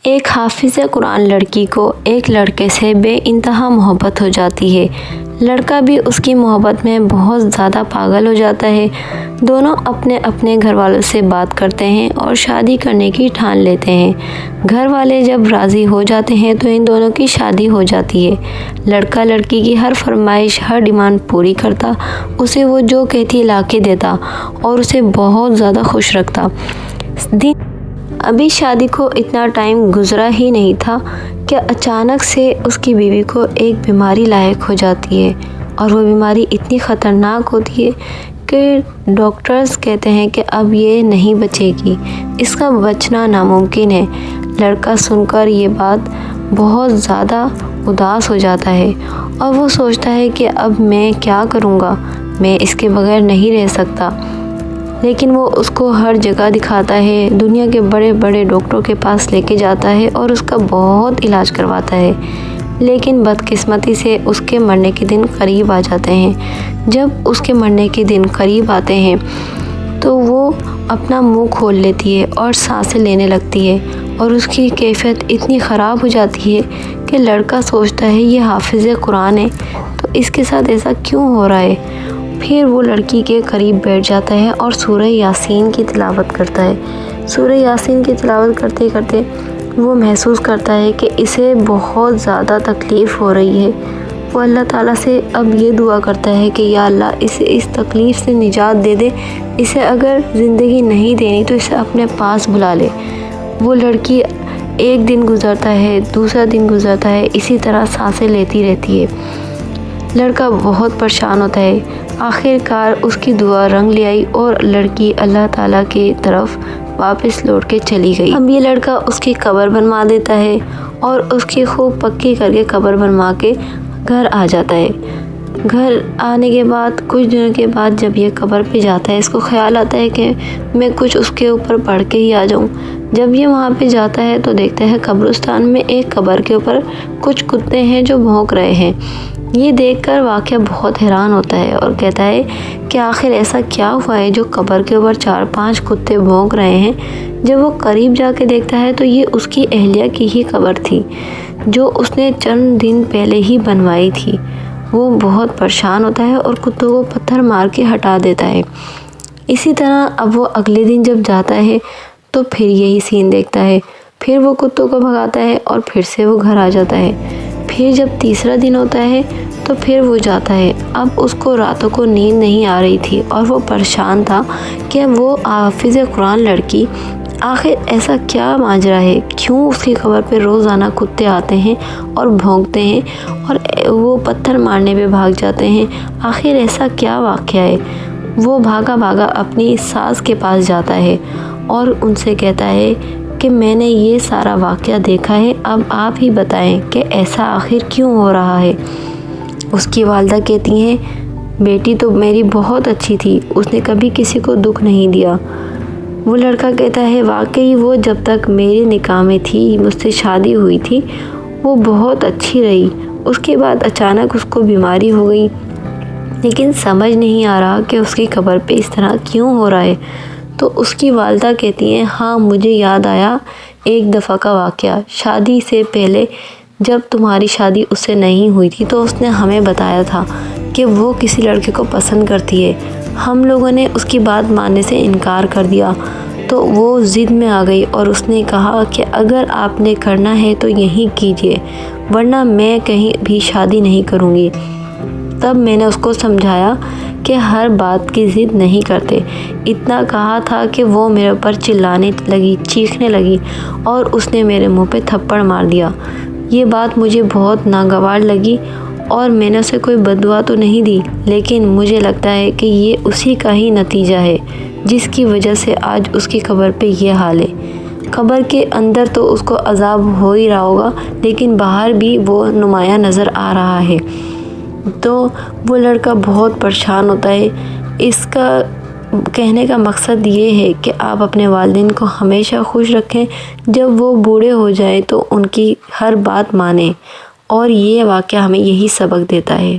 ایک حافظ قرآن لڑکی کو ایک لڑکے سے بے انتہا محبت ہو جاتی ہے۔ لڑکا بھی اس کی محبت میں بہت زیادہ پاگل ہو جاتا ہے۔ دونوں اپنے اپنے گھر والوں سے بات کرتے ہیں اور شادی کرنے کی ٹھان لیتے ہیں۔ گھر والے جب راضی ہو جاتے ہیں تو ان دونوں کی شادی ہو جاتی ہے۔ لڑکا لڑکی کی ہر فرمائش، ہر ڈیمانڈ پوری کرتا، اسے وہ جو کہتی لا کے دیتا اور اسے بہت زیادہ خوش رکھتا۔ ابھی شادی کو اتنا ٹائم گزرا ہی نہیں تھا کہ اچانک سے اس کی بیوی کو ایک بیماری لاحق ہو جاتی ہے، اور وہ بیماری اتنی خطرناک ہوتی ہے کہ ڈاکٹرز کہتے ہیں کہ اب یہ نہیں بچے گی، اس کا بچنا ناممکن ہے۔ لڑکا سن کر یہ بات بہت زیادہ اداس ہو جاتا ہے اور وہ سوچتا ہے کہ اب میں کیا کروں گا، میں اس کے بغیر نہیں رہ سکتا۔ لیکن وہ اس کو ہر جگہ دکھاتا ہے، دنیا کے بڑے بڑے ڈاکٹروں کے پاس لے کے جاتا ہے اور اس کا بہت علاج کرواتا ہے، لیکن بدقسمتی سے اس کے مرنے کے دن قریب آ جاتے ہیں۔ جب اس کے مرنے کے دن قریب آتے ہیں تو وہ اپنا منہ کھول لیتی ہے اور سانسیں لینے لگتی ہے، اور اس کی کیفیت اتنی خراب ہو جاتی ہے کہ لڑکا سوچتا ہے یہ حافظ قرآن ہے تو اس کے ساتھ ایسا کیوں ہو رہا ہے۔ پھر وہ لڑکی کے قریب بیٹھ جاتا ہے اور سورہ یاسین کی تلاوت کرتا ہے۔ سورہ یاسین کی تلاوت کرتے کرتے وہ محسوس کرتا ہے کہ اسے بہت زیادہ تکلیف ہو رہی ہے۔ وہ اللہ تعالیٰ سے اب یہ دعا کرتا ہے کہ یا اللہ اسے اس تکلیف سے نجات دے دے، اسے اگر زندگی نہیں دینی تو اسے اپنے پاس بلا لے۔ وہ لڑکی ایک دن گزرتا ہے، دوسرا دن گزرتا ہے، اسی طرح سانسیں لیتی رہتی ہے۔ لڑکا بہت پریشان ہوتا ہے۔ آخر کار اس کی دعا رنگ لے آئی اور لڑکی اللہ تعالیٰ کی طرف واپس لوٹ کے چلی گئی۔ اب یہ لڑکا اس کی قبر بنوا دیتا ہے اور اس کی خوب پکی کر کے قبر بنوا کے گھر آ جاتا ہے۔ گھر آنے کے بعد کچھ دنوں کے بعد جب یہ قبر پہ جاتا ہے، اس کو خیال آتا ہے کہ میں کچھ اس کے اوپر پڑھ کے ہی آ جاؤں۔ جب یہ وہاں پہ جاتا ہے تو دیکھتا ہے قبرستان میں ایک قبر کے اوپر کچھ کتے ہیں جو بھونک رہے ہیں۔ یہ دیکھ کر واقعہ بہت حیران ہوتا ہے اور کہتا ہے کہ آخر ایسا کیا ہوا ہے جو قبر کے اوپر 4-5 کتے بھونک رہے ہیں۔ جب وہ قریب جا کے دیکھتا ہے تو یہ اس کی اہلیہ کی ہی قبر تھی جو اس نے چند دن پہلے ہی بنوائی تھی۔ وہ بہت پریشان ہوتا ہے اور کتوں کو پتھر مار کے ہٹا دیتا ہے۔ اسی طرح اب وہ اگلے دن جب جاتا ہے تو پھر یہی سین دیکھتا ہے، پھر وہ کتوں کو بھگاتا ہے اور پھر سے وہ گھر آ جاتا ہے۔ پھر جب تیسرا دن ہوتا ہے تو پھر وہ جاتا ہے۔ اب اس کو راتوں کو نیند نہیں آ رہی تھی اور وہ پریشان تھا کہ وہ حافظ قرآن لڑکی آخر ایسا کیا ماجرا ہے، کیوں اس کی قبر پہ روزانہ کتے آتے ہیں اور بھونکتے ہیں اور وہ پتھر مارنے پہ بھاگ جاتے ہیں، آخر ایسا کیا واقعہ ہے۔ وہ بھاگا بھاگا اپنی ساس کے پاس جاتا ہے اور ان سے کہتا ہے کہ میں نے یہ سارا واقعہ دیکھا ہے، اب آپ ہی بتائیں کہ ایسا آخر کیوں ہو رہا ہے۔ اس کی والدہ کہتی ہیں بیٹی تو میری بہت اچھی تھی، اس نے کبھی کسی کو دکھ نہیں دیا۔ وہ لڑکا کہتا ہے واقعی وہ جب تک میرے نکاح میں تھی، مجھ سے شادی ہوئی تھی، وہ بہت اچھی رہی۔ اس کے بعد اچانک اس کو بیماری ہو گئی، لیکن سمجھ نہیں آ رہا کہ اس کی قبر پہ اس طرح کیوں ہو رہا ہے۔ تو اس کی والدہ کہتی ہیں ہاں مجھے یاد آیا ایک دفعہ کا واقعہ، شادی سے پہلے جب تمہاری شادی اس سے نہیں ہوئی تھی تو اس نے ہمیں بتایا تھا کہ وہ کسی لڑکے کو پسند کرتی ہے۔ ہم لوگوں نے اس کی بات ماننے سے انکار کر دیا تو وہ ضد میں آ گئی اور اس نے کہا کہ اگر آپ نے کرنا ہے تو یہیں کیجیے، ورنہ میں کہیں بھی شادی نہیں کروں گی۔ تب میں نے اس کو سمجھایا کہ ہر بات کی ضد نہیں کرتے، اتنا کہا تھا کہ وہ میرے اوپر چلانے لگی، چیخنے لگی اور اس نے میرے منہ پہ تھپڑ مار دیا۔ یہ بات مجھے بہت ناگوار لگی اور میں نے اسے کوئی بد دعا تو نہیں دی، لیکن مجھے لگتا ہے کہ یہ اسی کا ہی نتیجہ ہے جس کی وجہ سے آج اس کی قبر پہ یہ حال ہے۔ قبر کے اندر تو اس کو عذاب ہو ہی رہا ہوگا، لیکن باہر بھی وہ نمایاں نظر آ رہا ہے۔ تو وہ لڑکا بہت پریشان ہوتا ہے۔ اس کا کہنے کا مقصد یہ ہے کہ آپ اپنے والدین کو ہمیشہ خوش رکھیں، جب وہ بوڑھے ہو جائیں تو ان کی ہر بات مانیں، اور یہ واقعہ ہمیں یہی سبق دیتا ہے۔